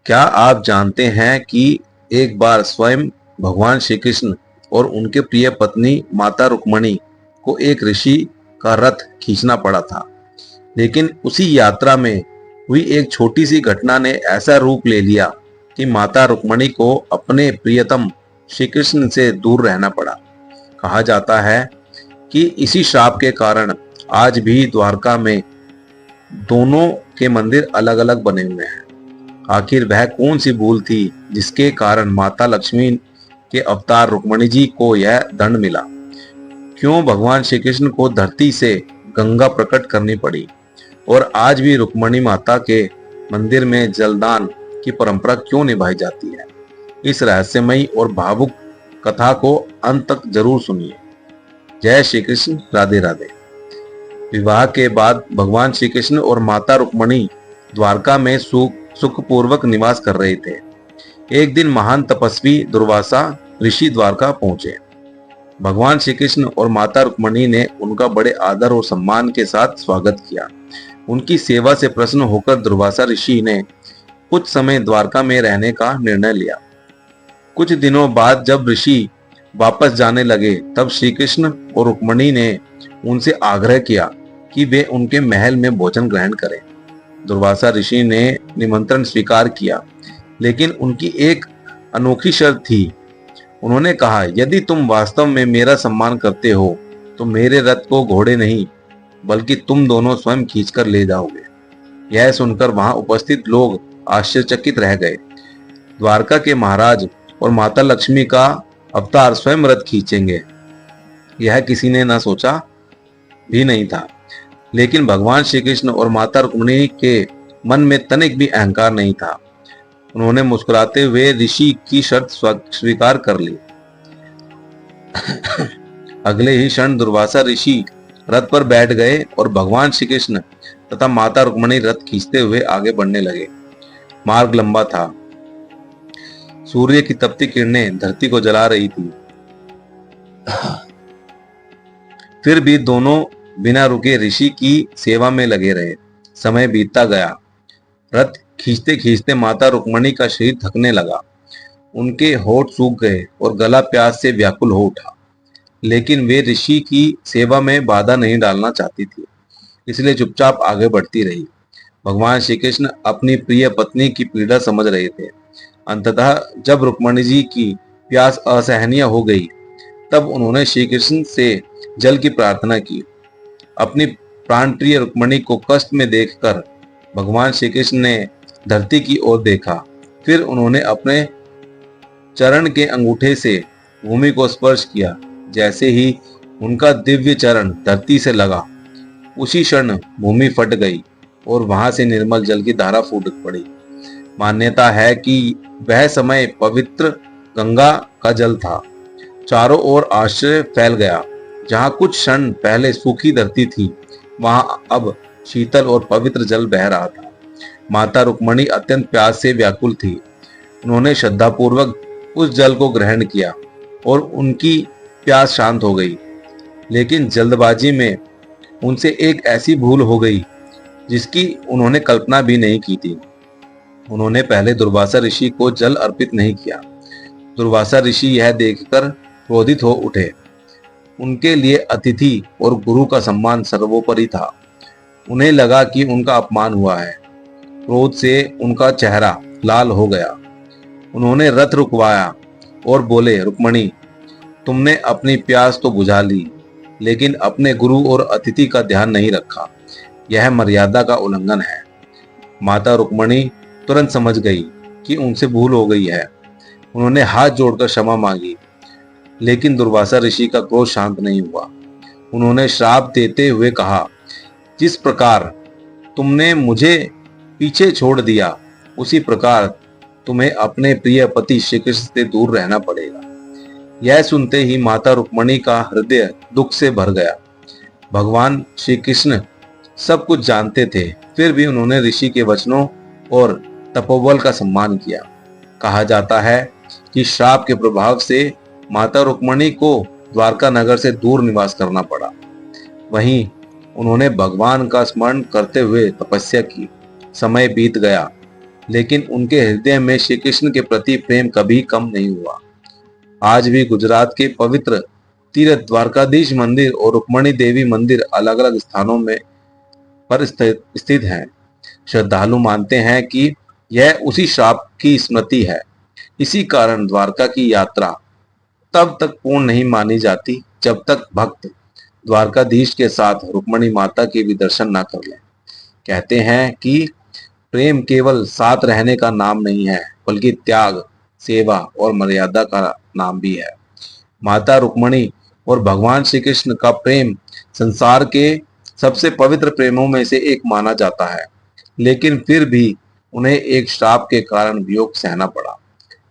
क्या आप जानते हैं कि एक बार स्वयं भगवान श्री कृष्ण और उनके प्रिय पत्नी माता रुक्मणी को एक ऋषि का रथ खींचना पड़ा था। लेकिन उसी यात्रा में हुई एक छोटी सी घटना ने ऐसा रूप ले लिया कि माता रुक्मणी को अपने प्रियतम श्री कृष्ण से दूर रहना पड़ा। कहा जाता है कि इसी श्राप के कारण आज भी द्वारका में दोनों के मंदिर अलग अलग बने हुए हैं। आखिर वह कौन सी भूल थी जिसके कारण माता लक्ष्मी के अवतार रुक्मणी जी को यह दंड मिला? क्यों भगवान श्री कृष्ण को धरती से गंगा प्रकट करनी पड़ी और आज भी रुक्मणी माता के मंदिर में जलदान की परंपरा क्यों निभाई जाती है? इस रहस्यमयी और भावुक कथा को अंत तक जरूर सुनिए। जय श्री कृष्ण, राधे राधे। विवाह के बाद भगवान श्री कृष्ण और माता रुक्मणी द्वारका में सुखपूर्वक निवास कर रहे थे। एक दिन महान तपस्वी दुर्वासा ऋषि द्वारका पहुंचे। भगवान श्री कृष्ण और माता रुक्मणी ने उनका बड़े आदर और सम्मान के साथ स्वागत किया। उनकी सेवा से प्रसन्न होकर दुर्वासा ऋषि ने कुछ समय द्वारका में रहने का निर्णय लिया। कुछ दिनों बाद जब ऋषि वापस जाने लगे तब श्री कृष्ण और रुक्मणी ने उनसे आग्रह किया कि वे उनके महल में भोजन ग्रहण करें। दुर्वासा ऋषि ने निमंत्रण स्वीकार किया, लेकिन उनकी एक अनोखी शर्त थी। उन्होंने कहा, यदि तुम वास्तव में मेरा सम्मान करते हो तो मेरे रथ को घोड़े नहीं बल्कि तुम दोनों स्वयं खींचकर ले जाओगे। यह सुनकर वहां उपस्थित लोग आश्चर्यचकित रह गए। द्वारका के महाराज और माता लक्ष्मी का अवतार स्वयं रथ खींचेंगे, यह किसी ने न सोचा भी नहीं था। लेकिन भगवान श्री कृष्ण और माता रुक्मिणी के मन में तनिक भी अहंकार नहीं था। उन्होंने मुस्कुराते हुए ऋषि की शर्त स्वीकार कर ली। अगले ही क्षण दुर्वासा ऋषि रथ पर बैठ गए और भगवान श्री कृष्ण तथा माता रुक्मिणी रथ खींचते हुए आगे बढ़ने लगे। मार्ग लंबा था। सूर्य की तपती किरणें धरती को जला रही थी। फिर भी दोनों बिना रुके ऋषि की सेवा में लगे रहे। समय बीतता गया। रथ खींचते खींचते माता रुक्मणी का शरीर थकने लगा। उनके होठ सूख गए और गला प्यास से व्याकुल हो उठा। लेकिन वे ऋषि की सेवा में बाधा नहीं डालना चाहती थी, इसलिए चुपचाप आगे बढ़ती रही। भगवान श्री कृष्ण अपनी प्रिय पत्नी की पीड़ा समझ रहे थे। अंततः जब रुक्मणी जी की प्यास असहनीय हो गई तब उन्होंने श्री कृष्ण से जल की प्रार्थना की। अपनी प्राणप्रिय रुक्मणी को कष्ट में देखकर भगवान श्री कृष्ण ने धरती की ओर देखा। फिर उन्होंने अपने चरण के अंगूठे से भूमि को स्पर्श किया। जैसे ही उनका दिव्य चरण धरती से लगा, उसी क्षण भूमि फट गई और वहां से निर्मल जल की धारा फूट पड़ी। मान्यता है कि वह समय पवित्र गंगा का जल था। चारों ओर आश्चर्य फैल गया। जहां कुछ क्षण पहले सूखी धरती थी, वहां अब शीतल और पवित्र जल बह रहा था। माता रुक्मणी अत्यंत प्यास से व्याकुल थी। उन्होंने श्रद्धापूर्वक उस जल को ग्रहण किया और उनकी प्यास शांत हो गई। लेकिन जल्दबाजी में उनसे एक ऐसी भूल हो गई जिसकी उन्होंने कल्पना भी नहीं की थी। उन्होंने पहले दुर्वासा ऋषि को जल अर्पित नहीं किया। दुर्वासा ऋषि यह देखकर क्रोधित हो उठे। उनके लिए अतिथि और गुरु का सम्मान सर्वोपरि था। उन्हें लगा कि उनका अपमान हुआ है। क्रोध से उनका चेहरा लाल हो गया। उन्होंने रथ रुकवाया और बोले, रुक्मणी, तुमने अपनी प्यास तो बुझा ली, लेकिन अपने गुरु और अतिथि का ध्यान नहीं रखा। यह मर्यादा का उल्लंघन है। माता रुक्मणी तुरंत समझ गई कि उनसे भूल हो गई है। उन्होंने हाथ जोड़कर क्षमा मांगी, लेकिन दुर्वासा ऋषि का क्रोध शांत नहीं हुआ। उन्होंने श्राप देते हुए कहा, जिस प्रकार तुमने मुझे पीछे छोड़ दिया, उसी प्रकार तुम्हें अपने प्रिय पति श्री कृष्ण से दूर रहना पड़ेगा। यह सुनते ही माता रुक्मणी का हृदय दुख से भर गया। भगवान श्री कृष्ण सब कुछ जानते थे, फिर भी उन्होंने ऋषि के वचनों और तपोबल का सम्मान किया। कहा जाता है कि श्राप के प्रभाव से माता रुक्मणी को द्वारका नगर से दूर निवास करना पड़ा। वहीं उन्होंने भगवान का स्मरण करते हुए तपस्या की। समय बीत गया। लेकिन उनके हृदय में श्री कृष्ण के प्रति प्रेम कभी कम नहीं हुआ। आज भी गुजरात के पवित्र तीर्थ द्वारकाधीश मंदिर और रुक्मणी देवी मंदिर अलग अलग स्थानों में पर स्थित हैं। श्रद्धालु मानते हैं कि यह उसी श्राप की स्मृति है। इसी कारण द्वारका की यात्रा तब तक पूर्ण नहीं मानी जाती जब तक भक्त द्वारकाधीश के साथ रुक्मणी माता के भी दर्शन न कर लें। कहते हैं कि प्रेम केवल साथ रहने का नाम नहीं है, बल्कि त्याग, सेवा और मर्यादा का नाम भी है। माता रुक्मणी और भगवान श्री कृष्ण का प्रेम संसार के सबसे पवित्र प्रेमों में से एक माना जाता है, लेकिन फिर भी उन्हें एक श्राप के कारण वियोग सहना पड़ा।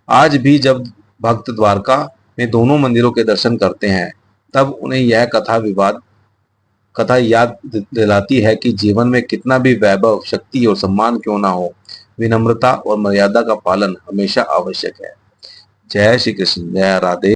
आज भी जब भक्त द्वारका में दोनों मंदिरों के दर्शन करते हैं, तब उन्हें यह कथा याद दिलाती है कि जीवन में कितना भी वैभव, शक्ति और सम्मान क्यों ना हो, विनम्रता और मर्यादा का पालन हमेशा आवश्यक है। जय श्री कृष्ण, जय राधे।